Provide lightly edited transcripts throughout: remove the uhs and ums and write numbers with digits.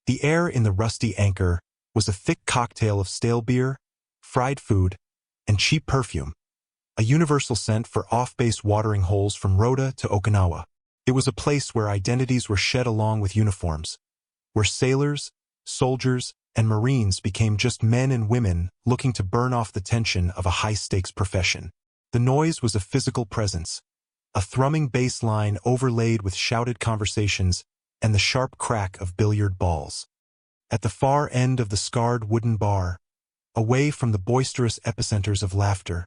The air in the rusty anchor was a thick cocktail of stale beer, fried food, and cheap perfume, a universal scent for off-base watering holes from Rhoda to Okinawa. It was a place where identities were shed along with uniforms, where sailors, soldiers, and Marines became just men and women looking to burn off the tension of a high-stakes profession. The noise was a physical presence, a thrumming bass line overlaid with shouted conversations and the sharp crack of billiard balls. At the far end of the scarred wooden bar, away from the boisterous epicenters of laughter,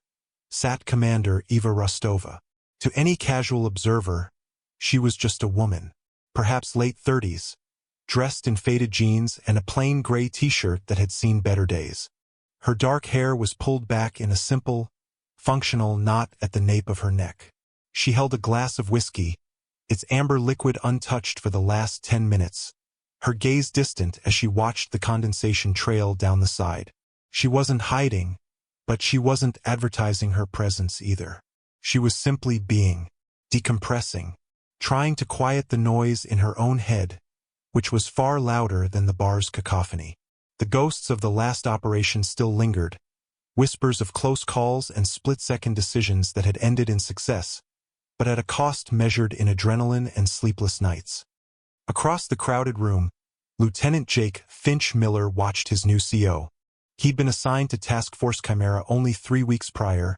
sat Commander Eva Rostova. To any casual observer, she was just a woman, perhaps late 30s, dressed in faded jeans and a plain gray t-shirt that had seen better days. Her dark hair was pulled back in a simple, functional knot at the nape of her neck. She held a glass of whiskey, its amber liquid untouched for the last 10 minutes, her gaze distant as she watched the condensation trail down the side. She wasn't hiding, but she wasn't advertising her presence either. She was simply being, decompressing, trying to quiet the noise in her own head, which was far louder than the bar's cacophony. The ghosts of the last operation still lingered, whispers of close calls and split-second decisions that had ended in success, but at a cost measured in adrenaline and sleepless nights. Across the crowded room, Lieutenant Jake Finch Miller watched his new CO. He'd been assigned to Task Force Chimera only 3 weeks prior,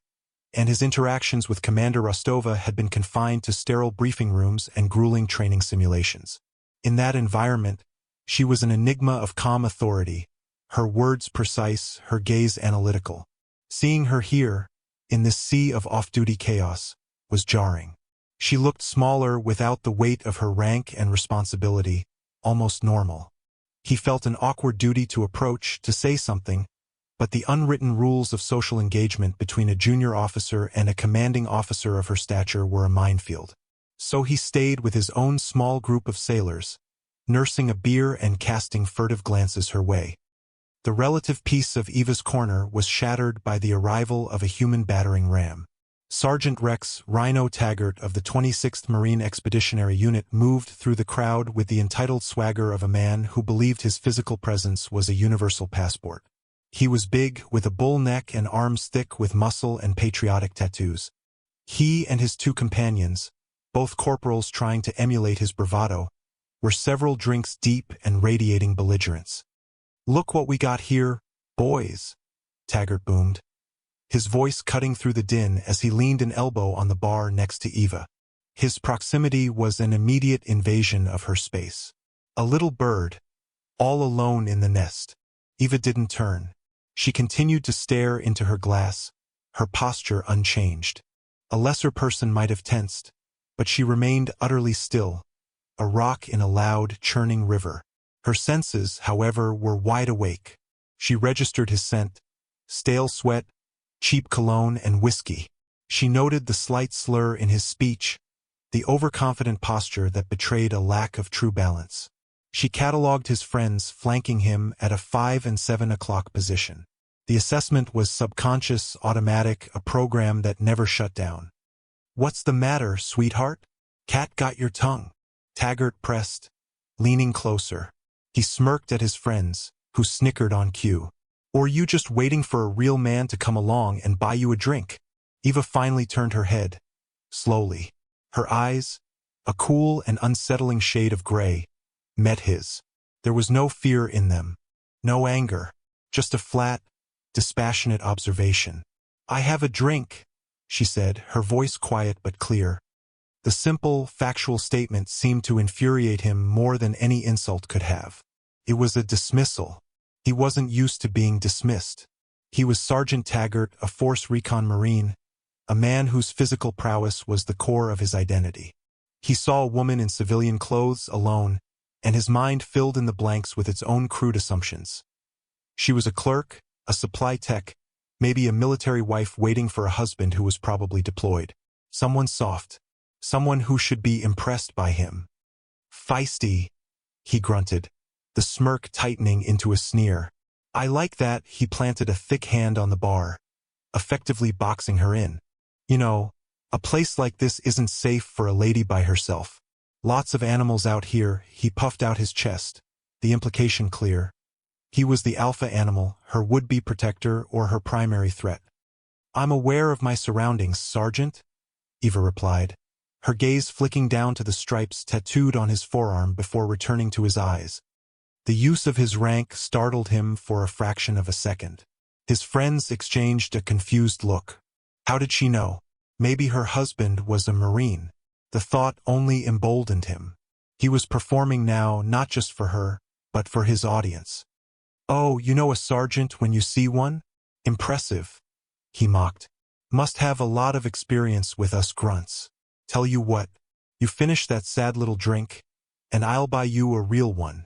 and his interactions with Commander Rostova had been confined to sterile briefing rooms and grueling training simulations. In that environment, she was an enigma of calm authority, her words precise, her gaze analytical. Seeing her here, in this sea of off-duty chaos, was jarring. She looked smaller without the weight of her rank and responsibility, almost normal. He felt an awkward duty to approach, to say something, but the unwritten rules of social engagement between a junior officer and a commanding officer of her stature were a minefield. So he stayed with his own small group of sailors, nursing a beer and casting furtive glances her way. The relative peace of Eva's corner was shattered by the arrival of a human battering ram. Sergeant Rex Rhino Taggart of the 26th Marine Expeditionary Unit moved through the crowd with the entitled swagger of a man who believed his physical presence was a universal passport. He was big, with a bull neck and arms thick with muscle and patriotic tattoos. He and his 2 companions, both corporals trying to emulate his bravado, were several drinks deep and radiating belligerence. "Look what we got here, boys," Taggart boomed, his voice cutting through the din as he leaned an elbow on the bar next to Eva. His proximity was an immediate invasion of her space. A little bird, all alone in the nest. Eva didn't turn. She continued to stare into her glass, her posture unchanged. A lesser person might have tensed, but she remained utterly still, a rock in a loud, churning river. Her senses, however, were wide awake. She registered his scent, stale sweat, cheap cologne, and whiskey. She noted the slight slur in his speech, the overconfident posture that betrayed a lack of true balance. She catalogued his friends flanking him at a 5 and 7 o'clock position. The assessment was subconscious, automatic, a program that never shut down. "What's the matter, sweetheart? Cat got your tongue?" Taggart pressed, leaning closer. He smirked at his friends, who snickered on cue. "Or you just waiting for a real man to come along and buy you a drink?" Eva finally turned her head, slowly. Her eyes, a cool and unsettling shade of gray, met his. There was no fear in them, no anger, just a flat, dispassionate observation. "I have a drink," she said, her voice quiet but clear. The simple, factual statement seemed to infuriate him more than any insult could have. It was a dismissal. He wasn't used to being dismissed. He was Sergeant Taggart, a Force Recon Marine, a man whose physical prowess was the core of his identity. He saw a woman in civilian clothes alone, and his mind filled in the blanks with its own crude assumptions. She was a clerk, a supply tech, maybe a military wife waiting for a husband who was probably deployed. Someone soft, someone who should be impressed by him. "Feisty," he grunted, the smirk tightening into a sneer. "I like that." He planted a thick hand on the bar, effectively boxing her in. "You know, a place like this isn't safe for a lady by herself. Lots of animals out here." He puffed out his chest, the implication clear. He was the alpha animal, her would-be protector or her primary threat. "I'm aware of my surroundings, Sergeant," Eva replied, her gaze flicking down to the stripes tattooed on his forearm before returning to his eyes. The use of his rank startled him for a fraction of a second. His friends exchanged a confused look. How did she know? Maybe her husband was a Marine. The thought only emboldened him. He was performing now not just for her, but for his audience. "Oh, you know a sergeant when you see one? Impressive," he mocked. "Must have a lot of experience with us grunts. Tell you what, you finish that sad little drink, and I'll buy you a real one.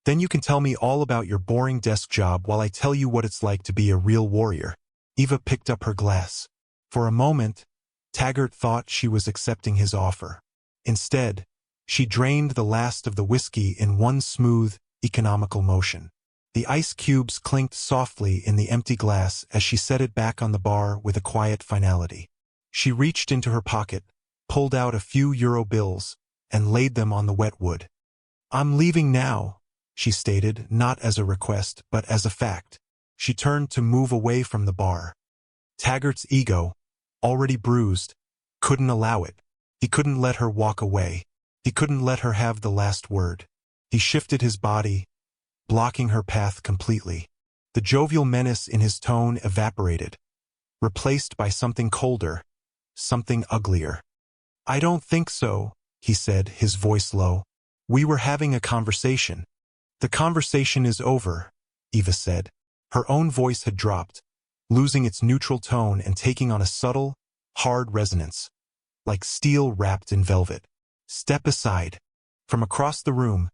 Then you can tell me all about your boring desk job while I tell you what it's like to be a real warrior." Eva picked up her glass. For a moment, Taggart thought she was accepting his offer. Instead, she drained the last of the whiskey in one smooth, economical motion. The ice cubes clinked softly in the empty glass as she set it back on the bar with a quiet finality. She reached into her pocket, pulled out a few euro bills, and laid them on the wet wood. "I'm leaving now," she stated, not as a request, but as a fact. She turned to move away from the bar. Taggart's ego, already bruised, couldn't allow it. He couldn't let her walk away. He couldn't let her have the last word. He shifted his body, blocking her path completely. The jovial menace in his tone evaporated, replaced by something colder, something uglier. "I don't think so," he said, his voice low. "We were having a conversation." "The conversation is over," Eva said. Her own voice had dropped, losing its neutral tone and taking on a subtle, hard resonance, like steel wrapped in velvet. "Step aside." From across the room,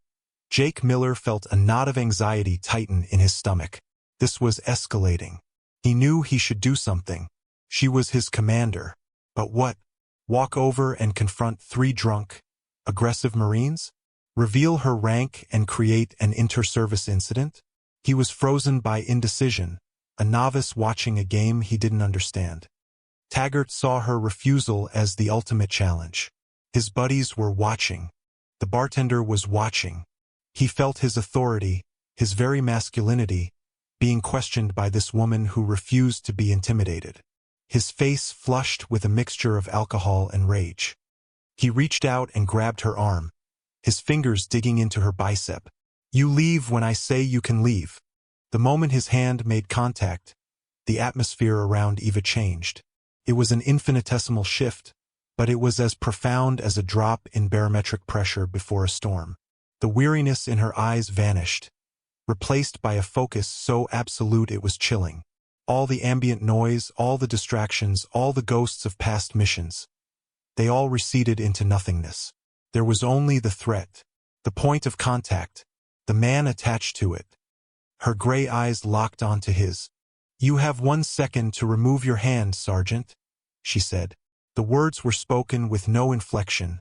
Jake Miller felt a knot of anxiety tighten in his stomach. This was escalating. He knew he should do something. She was his commander. But what? Walk over and confront 3 drunk, aggressive Marines? Reveal her rank and create an inter-service incident? He was frozen by indecision, a novice watching a game he didn't understand. Taggart saw her refusal as the ultimate challenge. His buddies were watching. The bartender was watching. He felt his authority, his very masculinity, being questioned by this woman who refused to be intimidated. His face flushed with a mixture of alcohol and rage. He reached out and grabbed her arm, his fingers digging into her bicep. "You leave when I say you can leave." The moment his hand made contact, the atmosphere around Eva changed. It was an infinitesimal shift, but it was as profound as a drop in barometric pressure before a storm. The weariness in her eyes vanished, replaced by a focus so absolute it was chilling. All the ambient noise, all the distractions, all the ghosts of past missions, they all receded into nothingness. There was only the threat, the point of contact, the man attached to it. Her gray eyes locked onto his. "You have 1 second to remove your hand, Sergeant," she said. The words were spoken with no inflection,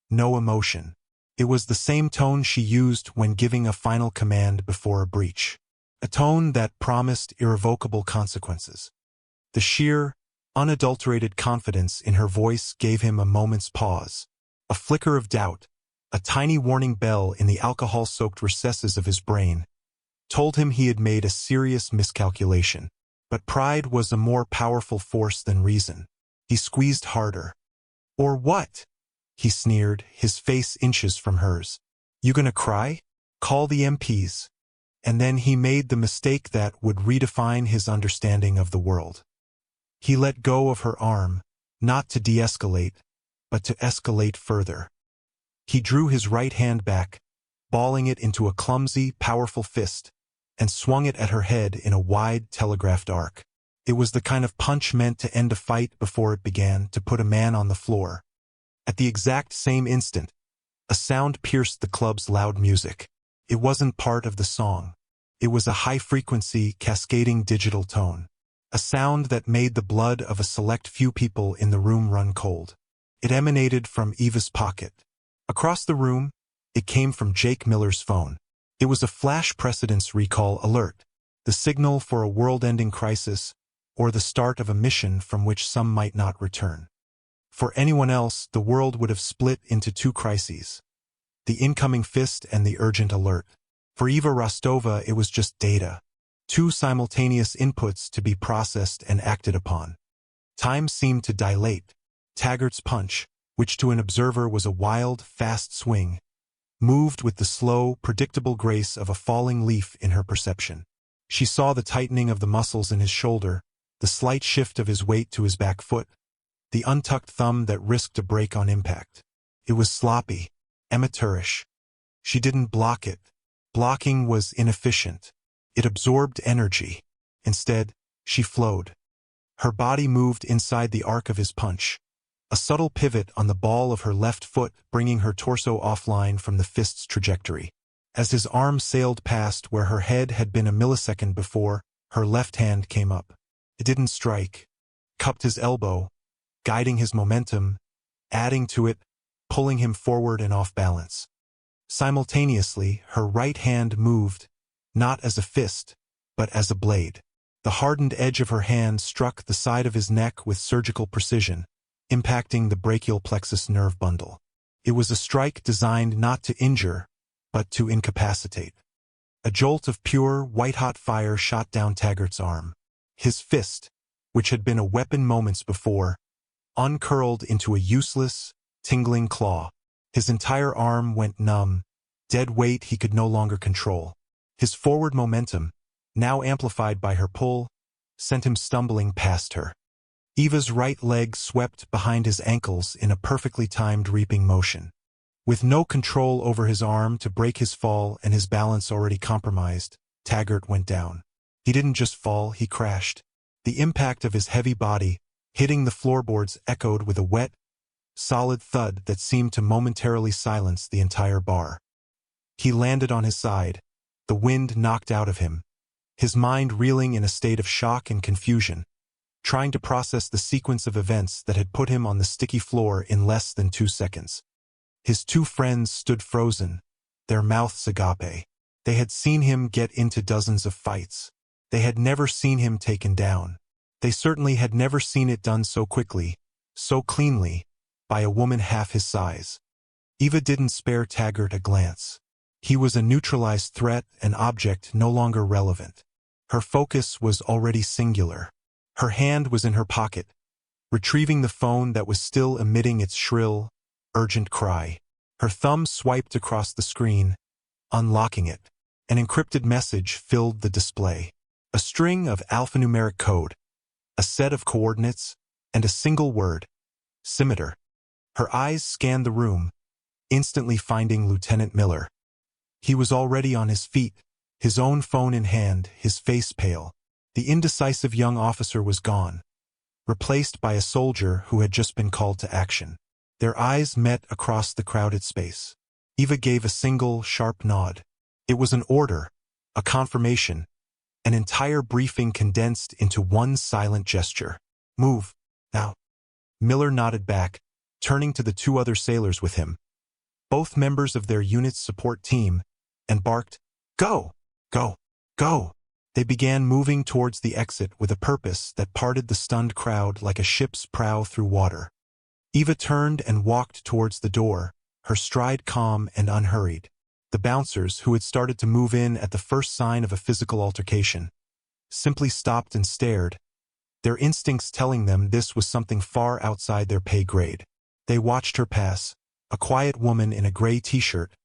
no emotion. It was the same tone she used when giving a final command before a breach. A tone that promised irrevocable consequences. The sheer, unadulterated confidence in her voice gave him a moment's pause. A flicker of doubt, a tiny warning bell in the alcohol-soaked recesses of his brain, told him he had made a serious miscalculation. But pride was a more powerful force than reason. He squeezed harder. "Or what?" he sneered, his face inches from hers. "You gonna cry? Call the MPs." And then he made the mistake that would redefine his understanding of the world. He let go of her arm, not to de-escalate, but to escalate further. He drew his right hand back, balling it into a clumsy, powerful fist, and swung it at her head in a wide, telegraphed arc. It was the kind of punch meant to end a fight before it began, to put a man on the floor. At the exact same instant, a sound pierced the club's loud music. It wasn't part of the song. It was a high-frequency, cascading digital tone. A sound that made the blood of a select few people in the room run cold. It emanated from Eva's pocket. Across the room, it came from Jake Miller's phone. It was a flash precedence recall alert, the signal for a world-ending crisis, or the start of a mission from which some might not return. For anyone else, the world would have split into 2 crises: the incoming fist and the urgent alert. For Eva Rostova, it was just data. Two simultaneous inputs to be processed and acted upon. Time seemed to dilate. Taggart's punch, which to an observer was a wild, fast swing, moved with the slow, predictable grace of a falling leaf in her perception. She saw the tightening of the muscles in his shoulder, the slight shift of his weight to his back foot, the untucked thumb that risked a break on impact. It was sloppy, amateurish. She didn't block it. Blocking was inefficient. It absorbed energy. Instead, she flowed. Her body moved inside the arc of his punch, a subtle pivot on the ball of her left foot bringing her torso offline from the fist's trajectory. As his arm sailed past where her head had been a millisecond before, her left hand came up. It didn't strike. Cupped his elbow, guiding his momentum, adding to it, pulling him forward and off balance. Simultaneously, her right hand moved, not as a fist, but as a blade. The hardened edge of her hand struck the side of his neck with surgical precision, impacting the brachial plexus nerve bundle. It was a strike designed not to injure, but to incapacitate. A jolt of pure, white-hot fire shot down Taggart's arm. His fist, which had been a weapon moments before, uncurled into a useless, tingling claw. His entire arm went numb, dead weight he could no longer control. His forward momentum, now amplified by her pull, sent him stumbling past her. Eva's right leg swept behind his ankles in a perfectly timed reaping motion. With no control over his arm to break his fall and his balance already compromised, Taggart went down. He didn't just fall, he crashed. The impact of his heavy body, hitting the floorboards, echoed with a wet, solid thud that seemed to momentarily silence the entire bar. He landed on his side, the wind knocked out of him, his mind reeling in a state of shock and confusion, trying to process the sequence of events that had put him on the sticky floor in less than 2 seconds. His two friends stood frozen, their mouths agape. They had seen him get into dozens of fights. They had never seen him taken down. They certainly had never seen it done so quickly, so cleanly, by a woman half his size. Eva didn't spare Taggart a glance. He was a neutralized threat, an object no longer relevant. Her focus was already singular. Her hand was in her pocket, retrieving the phone that was still emitting its shrill, urgent cry. Her thumb swiped across the screen, unlocking it. An encrypted message filled the display. A string of alphanumeric code, a set of coordinates, and a single word, scimitar. Her eyes scanned the room, instantly finding Lieutenant Miller. He was already on his feet, his own phone in hand, his face pale. The indecisive young officer was gone, replaced by a soldier who had just been called to action. Their eyes met across the crowded space. Eva gave a single, sharp nod. It was an order, a confirmation, an entire briefing condensed into one silent gesture. Move, now. Miller nodded back, turning to the two other sailors with him, both members of their unit's support team, and barked, "Go! Go! Go!" They began moving towards the exit with a purpose that parted the stunned crowd like a ship's prow through water. Eva turned and walked towards the door, her stride calm and unhurried. The bouncers, who had started to move in at the first sign of a physical altercation, simply stopped and stared, their instincts telling them this was something far outside their pay grade. They watched her pass, a quiet woman in a gray t-shirt,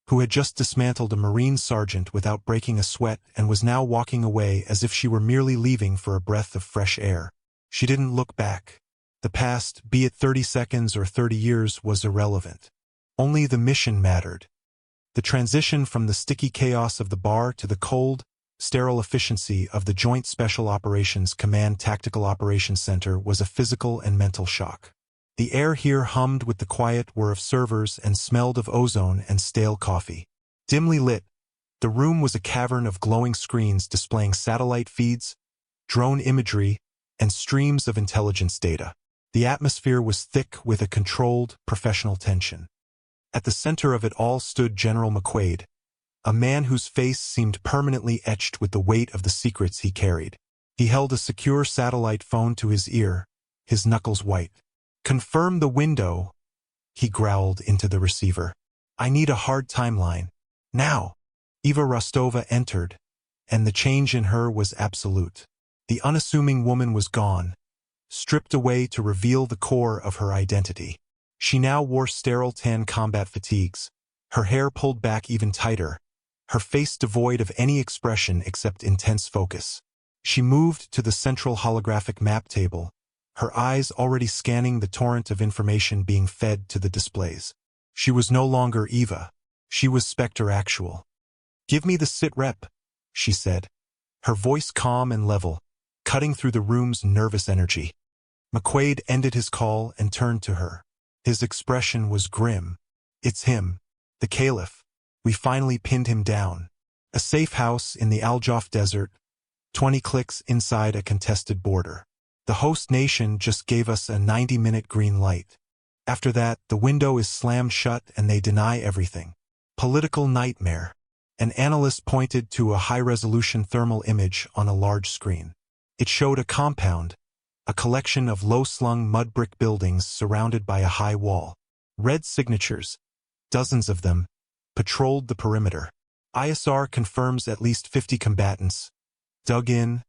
who had just dismantled a Marine sergeant without breaking a sweat and was now walking away as if she were merely leaving for a breath of fresh air. She didn't look back. The past, be it 30 seconds or 30 years, was irrelevant. Only the mission mattered. The transition from the sticky chaos of the bar to the cold, sterile efficiency of the Joint Special Operations Command Tactical Operations Center was a physical and mental shock. The air here hummed with the quiet whir of servers and smelled of ozone and stale coffee. Dimly lit, the room was a cavern of glowing screens displaying satellite feeds, drone imagery, and streams of intelligence data. The atmosphere was thick with a controlled, professional tension. At the center of it all stood General McQuaid, a man whose face seemed permanently etched with the weight of the secrets he carried. He held a secure satellite phone to his ear, his knuckles white. "Confirm the window," he growled into the receiver. "I need a hard timeline. Now." Eva Rostova entered, and the change in her was absolute. The unassuming woman was gone, stripped away to reveal the core of her identity. She now wore sterile tan combat fatigues, her hair pulled back even tighter, her face devoid of any expression except intense focus. She moved to the central holographic map table, her eyes already scanning the torrent of information being fed to the displays. She was no longer Eva. She was Spectre Actual. "Give me the sit rep," she said, her voice calm and level, cutting through the room's nervous energy. McQuaid ended his call and turned to her. His expression was grim. "It's him, the Caliph. We finally pinned him down. A safe house in the Al-Jaf Desert, 20 clicks inside a contested border. The host nation just gave us a 90-minute green light. After that, the window is slammed shut and they deny everything. Political nightmare." An analyst pointed to a high-resolution thermal image on a large screen. It showed a compound, a collection of low-slung mud brick buildings surrounded by a high wall. Red signatures, dozens of them, patrolled the perimeter. ISR confirms at least 50 combatants, dug in,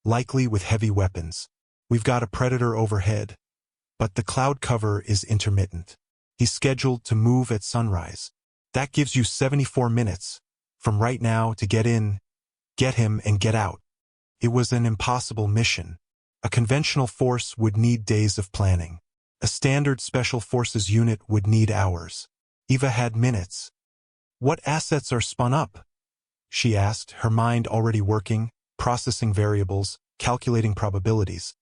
likely with heavy weapons. We've got a predator overhead, but the cloud cover is intermittent. He's scheduled to move at sunrise. That gives you 74 minutes, from right now, to get in, get him, and get out. It was an impossible mission. A conventional force would need days of planning. A standard special forces unit would need hours. Eva had minutes. "What assets are spun up?" she asked, her mind already working, processing variables, calculating probabilities.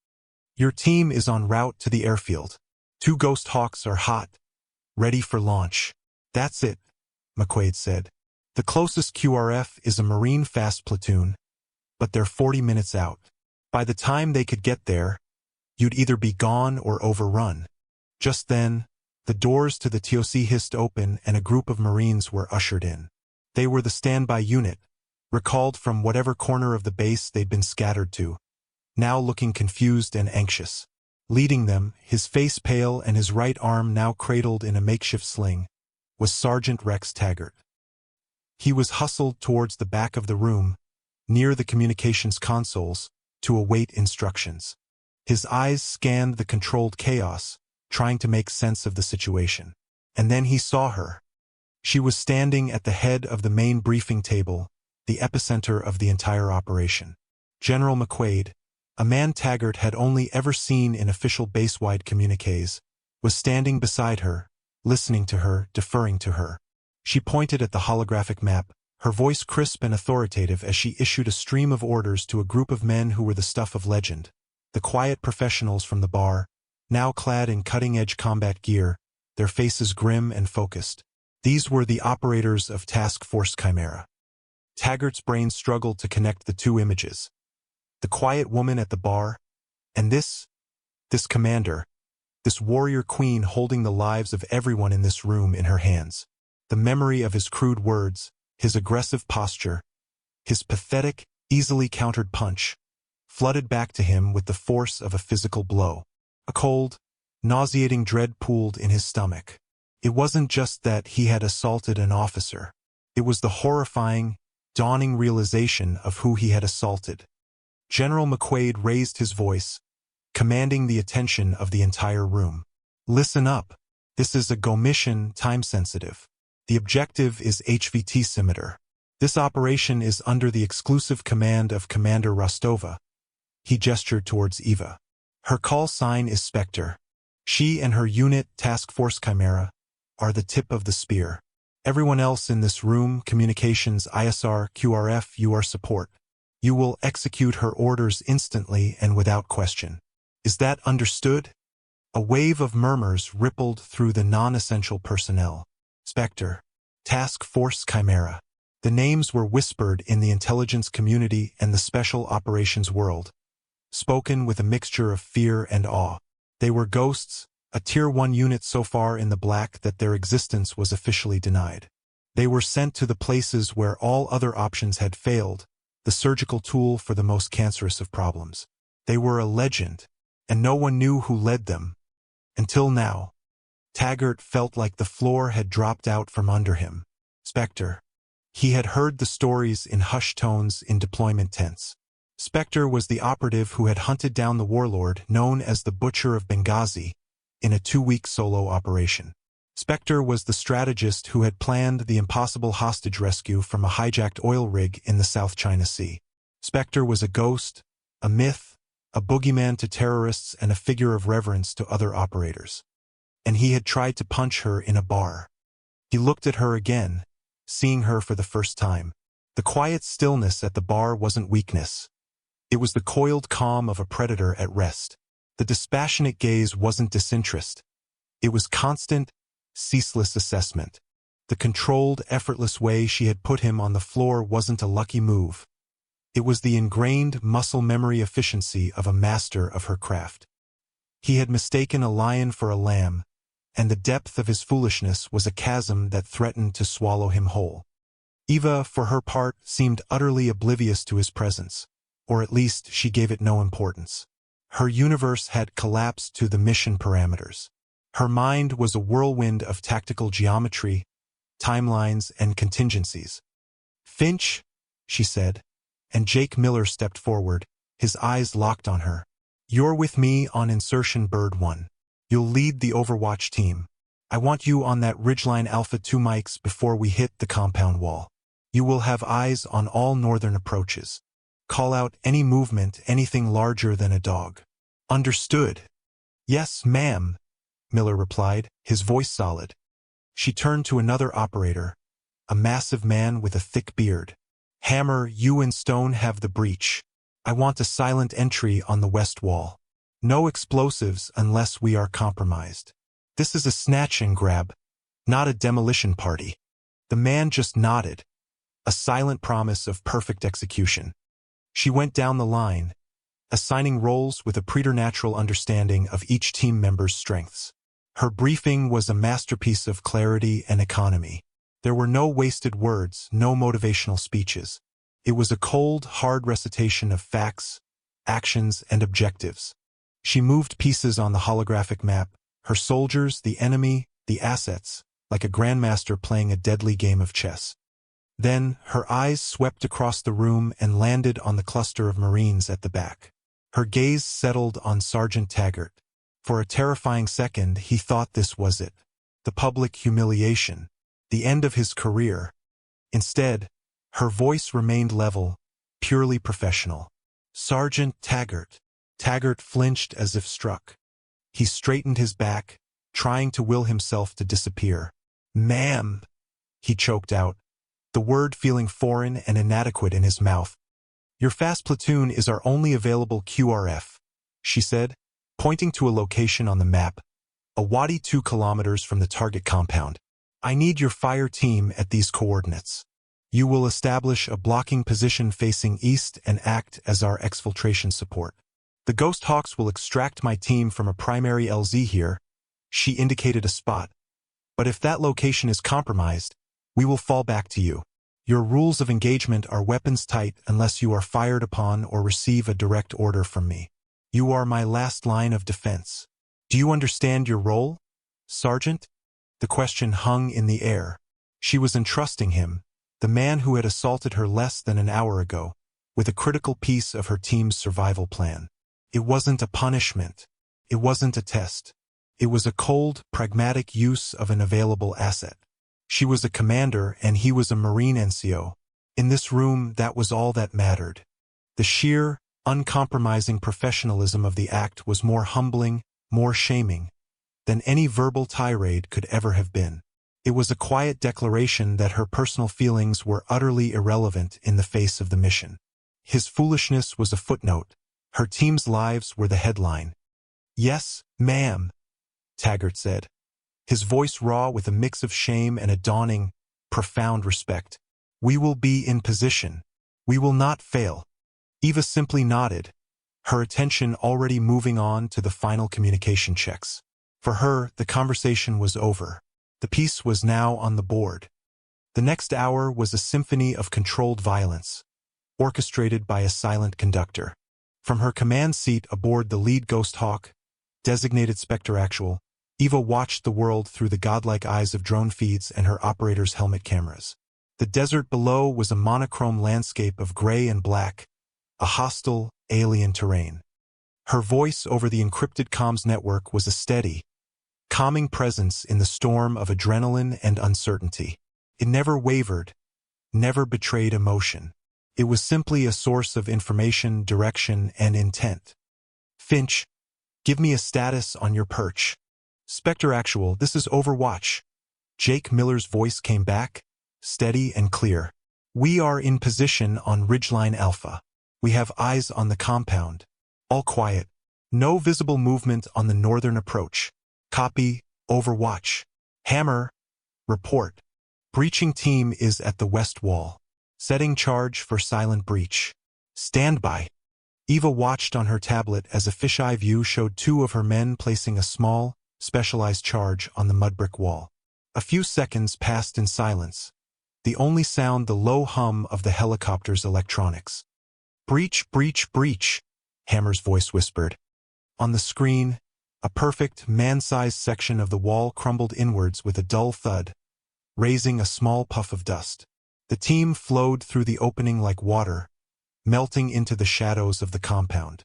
"Your team is en route to the airfield. 2 Ghost Hawks are hot, ready for launch." "That's it," McQuaid said. "The closest QRF is a Marine fast platoon, but they're 40 minutes out. By the time they could get there, you'd either be gone or overrun." Just then, the doors to the TOC hissed open and a group of Marines were ushered in. They were the standby unit, recalled from whatever corner of the base they'd been scattered to, now looking confused and anxious. Leading them, his face pale and his right arm now cradled in a makeshift sling, was Sergeant Rex Taggart. He was hustled towards the back of the room, near the communications consoles, to await instructions. His eyes scanned the controlled chaos, trying to make sense of the situation. And then he saw her. She was standing at the head of the main briefing table, the epicenter of the entire operation. General McQuaid, a man Taggart had only ever seen in official base-wide communiques, was standing beside her, listening to her, deferring to her. She pointed at the holographic map, her voice crisp and authoritative as she issued a stream of orders to a group of men who were the stuff of legend. The quiet professionals from the bar, now clad in cutting-edge combat gear, their faces grim and focused. These were the operators of Task Force Chimera. Taggart's brain struggled to connect the 2 images. The quiet woman at the bar, and this commander, this warrior queen holding the lives of everyone in this room in her hands. The memory of his crude words, his aggressive posture, his pathetic, easily countered punch, flooded back to him with the force of a physical blow. A cold, nauseating dread pooled in his stomach. It wasn't just that he had assaulted an officer. It was the horrifying, dawning realization of who he had assaulted. General McQuaid raised his voice, commanding the attention of the entire room. "Listen up. This is a GO mission, time-sensitive. The objective is HVT Scimitar. This operation is under the exclusive command of Commander Rostova." He gestured towards Eva. "Her call sign is Spectre. She and her unit, Task Force Chimera, are the tip of the spear. Everyone else in this room, communications, ISR, QRF, UR support. You will execute her orders instantly and without question. Is that understood?" A wave of murmurs rippled through the non-essential personnel. Spectre, Task Force Chimera. The names were whispered in the intelligence community and the special operations world, spoken with a mixture of fear and awe. They were ghosts, a Tier 1 unit so far in the black that their existence was officially denied. They were sent to the places where all other options had failed, the surgical tool for the most cancerous of problems. They were a legend, and no one knew who led them. Until now. Taggart felt like the floor had dropped out from under him. "Spectre, He had heard the stories in hushed tones in deployment tents. Spectre was the operative who had hunted down the warlord known as the Butcher of Benghazi in a 2-week solo operation. Spectre was the strategist who had planned the impossible hostage rescue from a hijacked oil rig in the South China Sea. Spectre was a ghost, a myth, a boogeyman to terrorists and a figure of reverence to other operators. And he had tried to punch her in a bar. He looked at her again, seeing her for the first time. The quiet stillness at the bar wasn't weakness. It was the coiled calm of a predator at rest. The dispassionate gaze wasn't disinterest. It was constant, ceaseless assessment. The controlled, effortless way she had put him on the floor wasn't a lucky move. It was the ingrained muscle memory efficiency of a master of her craft. He had mistaken a lion for a lamb, and the depth of his foolishness was a chasm that threatened to swallow him whole. Eva, for her part, seemed utterly oblivious to his presence, or at least she gave it no importance. Her universe had collapsed to the mission parameters. Her mind was a whirlwind of tactical geometry, timelines, and contingencies. "Finch," she said, and Jake Miller stepped forward, his eyes locked on her. "You're with me on Insertion Bird 1. You'll lead the Overwatch team. I want you on that Ridgeline Alpha 2 mics before we hit the compound wall. You will have eyes on all northern approaches. Call out any movement, anything larger than a dog." "Understood." "Yes, ma'am," Miller replied, his voice solid. She turned to another operator, a massive man with a thick beard. "Hammer, you and Stone have the breach. I want a silent entry on the west wall. No explosives unless we are compromised. This is a snatch and grab, not a demolition party." The man just nodded, a silent promise of perfect execution. She went down the line, assigning roles with a preternatural understanding of each team member's strengths. Her briefing was a masterpiece of clarity and economy. There were no wasted words, no motivational speeches. It was a cold, hard recitation of facts, actions, and objectives. She moved pieces on the holographic map, her soldiers, the enemy, the assets, like a grandmaster playing a deadly game of chess. Then, her eyes swept across the room and landed on the cluster of Marines at the back. Her gaze settled on Sergeant Taggart. For a terrifying second, he thought this was it. The public humiliation. The end of his career. Instead, her voice remained level, purely professional. "Sergeant Taggart." Taggart flinched as if struck. He straightened his back, trying to will himself to disappear. "Ma'am," he choked out, the word feeling foreign and inadequate in his mouth. "Your fast platoon is our only available QRF," she said, pointing to a location on the map, a wadi 2 kilometers from the target compound. "I need your fire team at these coordinates. You will establish a blocking position facing east and act as our exfiltration support. The Ghost Hawks will extract my team from a primary LZ here," she indicated a spot. "But if that location is compromised, we will fall back to you. Your rules of engagement are weapons tight unless you are fired upon or receive a direct order from me. You are my last line of defense. Do you understand your role, Sergeant?" The question hung in the air. She was entrusting him, the man who had assaulted her less than an hour ago, with a critical piece of her team's survival plan. It wasn't a punishment. It wasn't a test. It was a cold, pragmatic use of an available asset. She was a commander and he was a Marine NCO. In this room, that was all that mattered. The sheer, uncompromising professionalism of the act was more humbling, more shaming, than any verbal tirade could ever have been. It was a quiet declaration that her personal feelings were utterly irrelevant in the face of the mission. His foolishness was a footnote. Her team's lives were the headline. "Yes, ma'am," Taggart said, his voice raw with a mix of shame and a dawning, profound respect. "We will be in position. We will not fail." Eva simply nodded, her attention already moving on to the final communication checks. For her, the conversation was over. The piece was now on the board. The next hour was a symphony of controlled violence, orchestrated by a silent conductor. From her command seat aboard the lead Ghost Hawk, designated Spectre Actual, Eva watched the world through the godlike eyes of drone feeds and her operator's helmet cameras. The desert below was a monochrome landscape of gray and black, a hostile, alien terrain. Her voice over the encrypted comms network was a steady, calming presence in the storm of adrenaline and uncertainty. It never wavered, never betrayed emotion. It was simply a source of information, direction, and intent. Finch, give me a status on your perch. Spectre Actual, this is Overwatch. Jake Miller's voice came back, steady and clear. We are in position on Ridgeline Alpha. We have eyes on the compound. All quiet. No visible movement on the northern approach. Copy, Overwatch. Hammer, report. Breaching team is at the west wall. Setting charge for silent breach. Stand by. Eva watched on her tablet as a fisheye view showed two of her men placing a small, specialized charge on the mudbrick wall. A few seconds passed in silence, the only sound the low hum of the helicopter's electronics. Breach, breach, breach, Hammer's voice whispered. On the screen, a perfect, man-sized section of the wall crumbled inwards with a dull thud, raising a small puff of dust. The team flowed through the opening like water, melting into the shadows of the compound.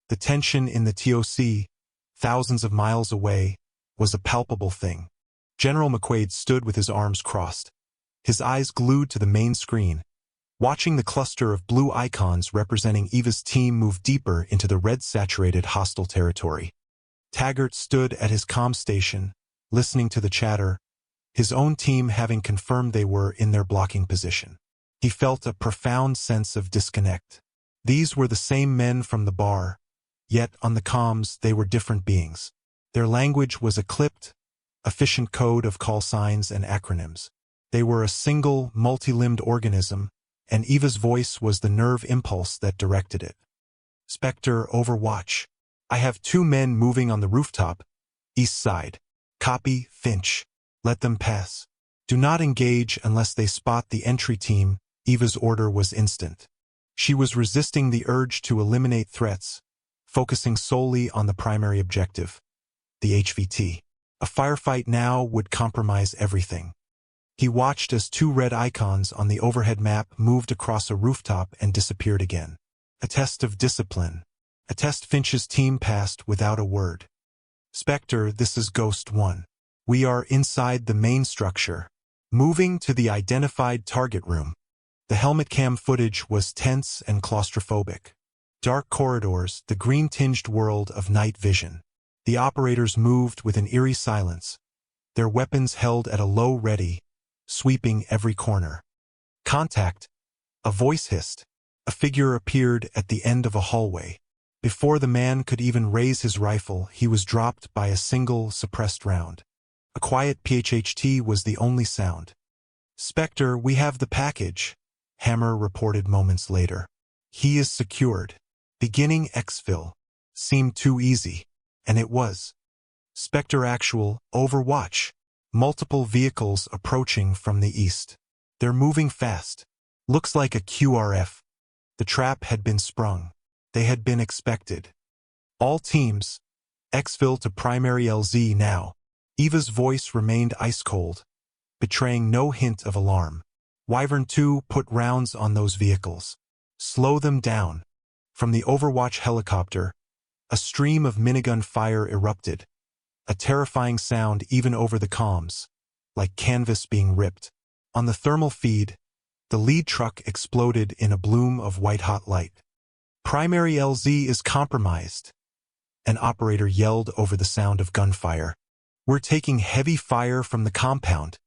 The tension in the TOC, thousands of miles away, was a palpable thing. General McQuaid stood with his arms crossed, his eyes glued to the main screen, watching the cluster of blue icons representing Eva's team move deeper into the red-saturated hostile territory. Taggart stood at his comm station, listening to the chatter, his own team having confirmed they were in their blocking position. He felt a profound sense of disconnect. These were the same men from the bar, yet on the comms they were different beings. Their language was a clipped, efficient code of call signs and acronyms. They were a single, multi-limbed organism, and Eva's voice was the nerve impulse that directed it. Spectre, Overwatch. I have 2 men moving on the rooftop, east side. Copy, Finch. Let them pass. Do not engage unless they spot the entry team. Eva's order was instant. She was resisting the urge to eliminate threats, focusing solely on the primary objective, the HVT. A firefight now would compromise everything. He watched as 2 red icons on the overhead map moved across a rooftop and disappeared again. A test of discipline. A test Finch's team passed without a word. Spectre, this is Ghost 1. We are inside the main structure, moving to the identified target room. The helmet cam footage was tense and claustrophobic. Dark corridors, the green-tinged world of night vision. The operators moved with an eerie silence, their weapons held at a low ready, sweeping every corner. Contact, a voice hissed. A figure appeared at the end of a hallway. Before the man could even raise his rifle, he was dropped by a single, suppressed round. A quiet PHHT was the only sound. Spectre, we have the package, Hammer reported moments later. He is secured. Beginning exfil. Seemed too easy. And it was. Spectre Actual, Overwatch. Multiple vehicles approaching from the east. They're moving fast. Looks like a QRF. The trap had been sprung. They had been expected. All teams. Exfil to primary LZ now. Eva's voice remained ice-cold, betraying no hint of alarm. Wyvern 2, put rounds on those vehicles. Slow them down. From the Overwatch helicopter, a stream of minigun fire erupted, a terrifying sound even over the comms, like canvas being ripped. On the thermal feed, the lead truck exploded in a bloom of white-hot light. Primary LZ is compromised. An operator yelled over the sound of gunfire. We're taking heavy fire from the compound.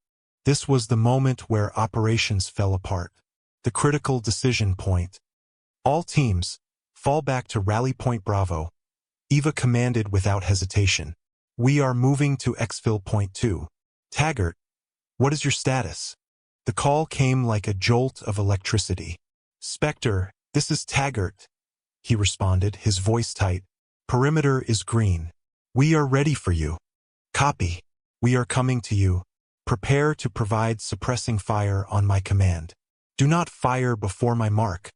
This was the moment where operations fell apart. The critical decision point. All teams, fall back to Rally Point Bravo. Eva commanded without hesitation. We are moving to exfil point 2. Taggart, what is your status? The call came like a jolt of electricity. Spectre, this is Taggart, he responded, his voice tight. Perimeter is green. We are ready for you. Copy. We are coming to you. Prepare to provide suppressing fire on my command. Do not fire before my mark.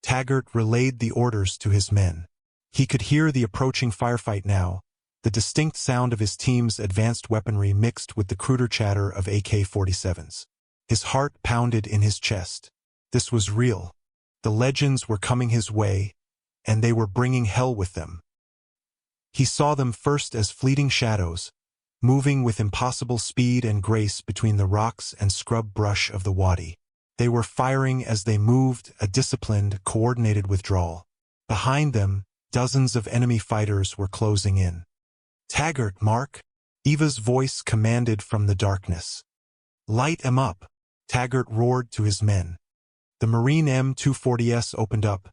Taggart relayed the orders to his men. He could hear the approaching firefight now, the distinct sound of his team's advanced weaponry mixed with the cruder chatter of AK-47s. His heart pounded in his chest. This was real. The legends were coming his way, and they were bringing hell with them. He saw them first as fleeting shadows, moving with impossible speed and grace between the rocks and scrub brush of the wadi. They were firing as they moved, a disciplined, coordinated withdrawal. Behind them, dozens of enemy fighters were closing in. "Taggart, Mark!" Eva's voice commanded from the darkness. "Light 'em up!" Taggart roared to his men. The Marine M240s opened up,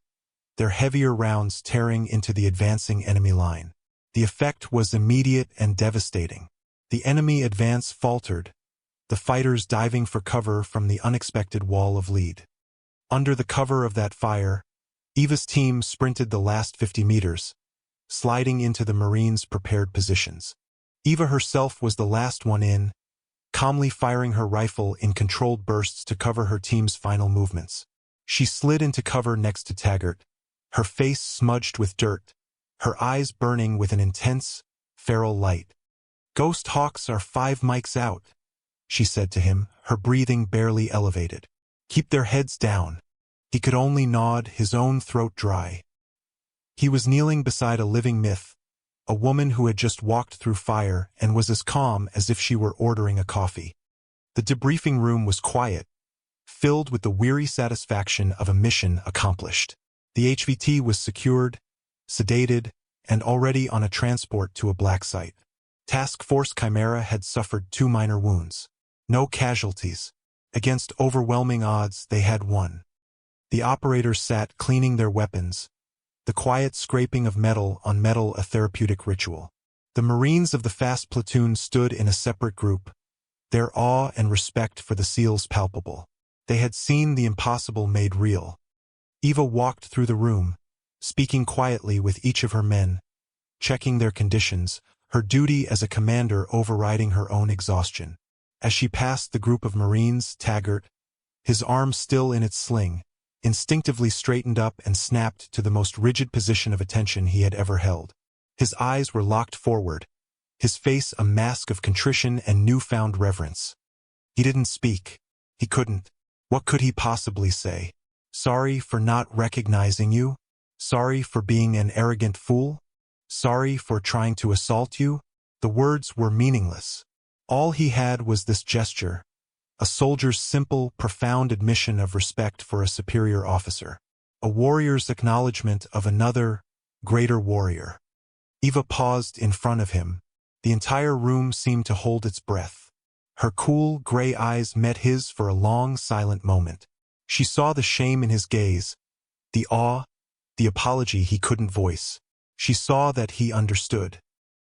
their heavier rounds tearing into the advancing enemy line. The effect was immediate and devastating. The enemy advance faltered, the fighters diving for cover from the unexpected wall of lead. Under the cover of that fire, Eva's team sprinted the last 50 meters, sliding into the Marines' prepared positions. Eva herself was the last one in, calmly firing her rifle in controlled bursts to cover her team's final movements. She slid into cover next to Taggart, her face smudged with dirt, her eyes burning with an intense, feral light. "Ghost Hawks are 5 mics out," she said to him, her breathing barely elevated. "Keep their heads down." He could only nod, his own throat dry. He was kneeling beside a living myth, a woman who had just walked through fire and was as calm as if she were ordering a coffee. The debriefing room was quiet, filled with the weary satisfaction of a mission accomplished. The HVT was secured, sedated, and already on a transport to a black site. Task Force Chimera had suffered 2 minor wounds. No casualties. Against overwhelming odds, they had won. The operators sat cleaning their weapons, the quiet scraping of metal on metal a therapeutic ritual. The Marines of the fast platoon stood in a separate group, their awe and respect for the SEALs palpable. They had seen the impossible made real. Eva walked through the room, speaking quietly with each of her men, checking their conditions, her duty as a commander overriding her own exhaustion. As she passed the group of Marines, Taggart, his arm still in its sling, instinctively straightened up and snapped to the most rigid position of attention he had ever held. His eyes were locked forward, his face a mask of contrition and newfound reverence. He didn't speak. He couldn't. What could he possibly say? Sorry for not recognizing you? Sorry for being an arrogant fool? Sorry for trying to assault you? The words were meaningless. All he had was this gesture, a soldier's simple, profound admission of respect for a superior officer, a warrior's acknowledgement of another, greater warrior. Eva paused in front of him. The entire room seemed to hold its breath. Her cool, gray eyes met his for a long, silent moment. She saw the shame in his gaze, the awe, the apology he couldn't voice. She saw that he understood.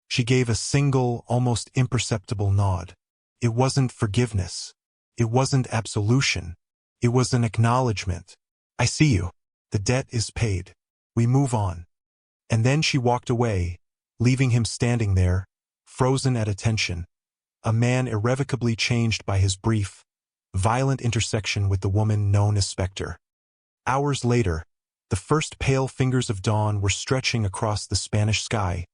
She gave a single, almost imperceptible nod. It wasn't forgiveness. It wasn't absolution. It was an acknowledgement. "I see you. The debt is paid. We move on." And then she walked away, leaving him standing there, frozen at attention, a man irrevocably changed by his brief, violent intersection with the woman known as Spectre. Hours later, the first pale fingers of dawn were stretching across the Spanish sky,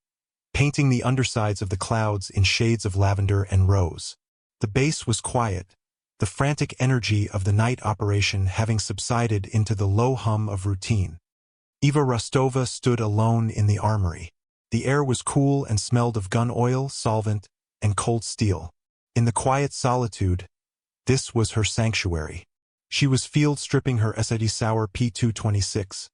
painting the undersides of the clouds in shades of lavender and rose. The base was quiet, the frantic energy of the night operation having subsided into the low hum of routine. Eva Rostova stood alone in the armory. The air was cool and smelled of gun oil, solvent, and cold steel. In the quiet solitude, this was her sanctuary. She was field stripping her SID Sauer P226,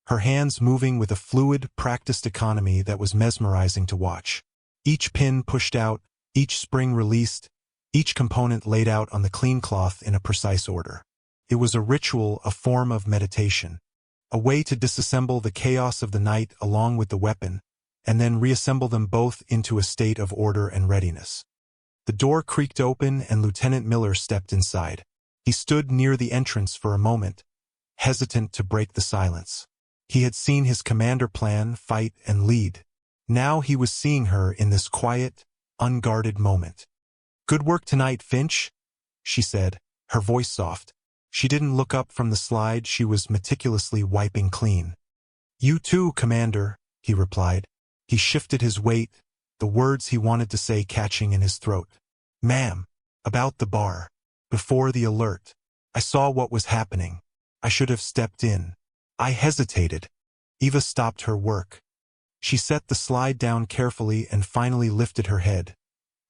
her hands moving with a fluid, practiced economy that was mesmerizing to watch. Each pin pushed out, each spring released, each component laid out on the clean cloth in a precise order. It was a ritual, a form of meditation, a way to disassemble the chaos of the night along with the weapon, and then reassemble them both into a state of order and readiness. The door creaked open and Lieutenant Miller stepped inside. He stood near the entrance for a moment, hesitant to break the silence. He had seen his commander plan, fight, and lead. Now he was seeing her in this quiet, unguarded moment. "Good work tonight, Finch," she said, her voice soft. She didn't look up from the slide she was meticulously wiping clean. "You too, Commander," he replied. He shifted his weight, the words he wanted to say catching in his throat. "Ma'am, about the bar." Before the alert, I saw what was happening. I should have stepped in. I hesitated. Eva stopped her work. She set the slide down carefully and finally lifted her head,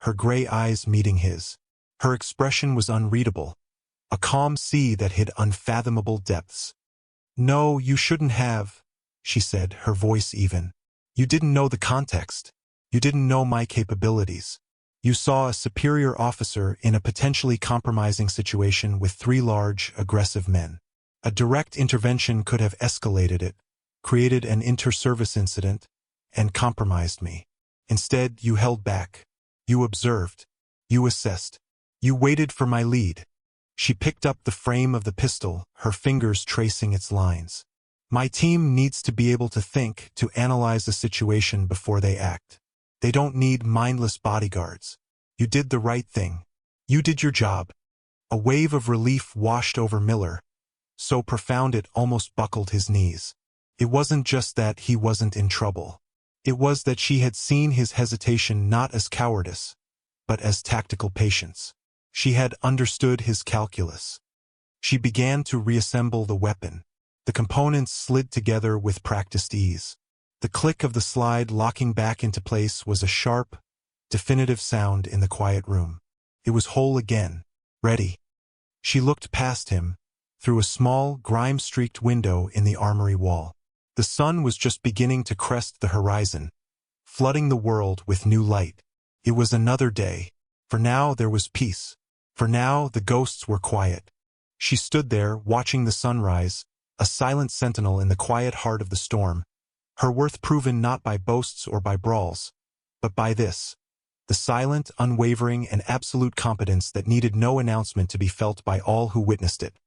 her gray eyes meeting his. Her expression was unreadable, a calm sea that hid unfathomable depths. "No, you shouldn't have," she said, her voice even. "You didn't know the context. You didn't know my capabilities. You saw a superior officer in a potentially compromising situation with 3 large, aggressive men. A direct intervention could have escalated it, created an inter-service incident, and compromised me. Instead, you held back. You observed. You assessed. You waited for my lead." She picked up the frame of the pistol, her fingers tracing its lines. "My team needs to be able to think, to analyze the situation before they act. They don't need mindless bodyguards. You did the right thing. You did your job." A wave of relief washed over Miller, so profound it almost buckled his knees. It wasn't just that he wasn't in trouble. It was that she had seen his hesitation not as cowardice, but as tactical patience. She had understood his calculus. She began to reassemble the weapon. The components slid together with practiced ease. The click of the slide locking back into place was a sharp, definitive sound in the quiet room. It was whole again, ready. She looked past him, through a small, grime-streaked window in the armory wall. The sun was just beginning to crest the horizon, flooding the world with new light. It was another day. For now there was peace. For now the ghosts were quiet. She stood there, watching the sunrise, a silent sentinel in the quiet heart of the storm, her worth proven not by boasts or by brawls, but by this, the silent, unwavering, and absolute competence that needed no announcement to be felt by all who witnessed it.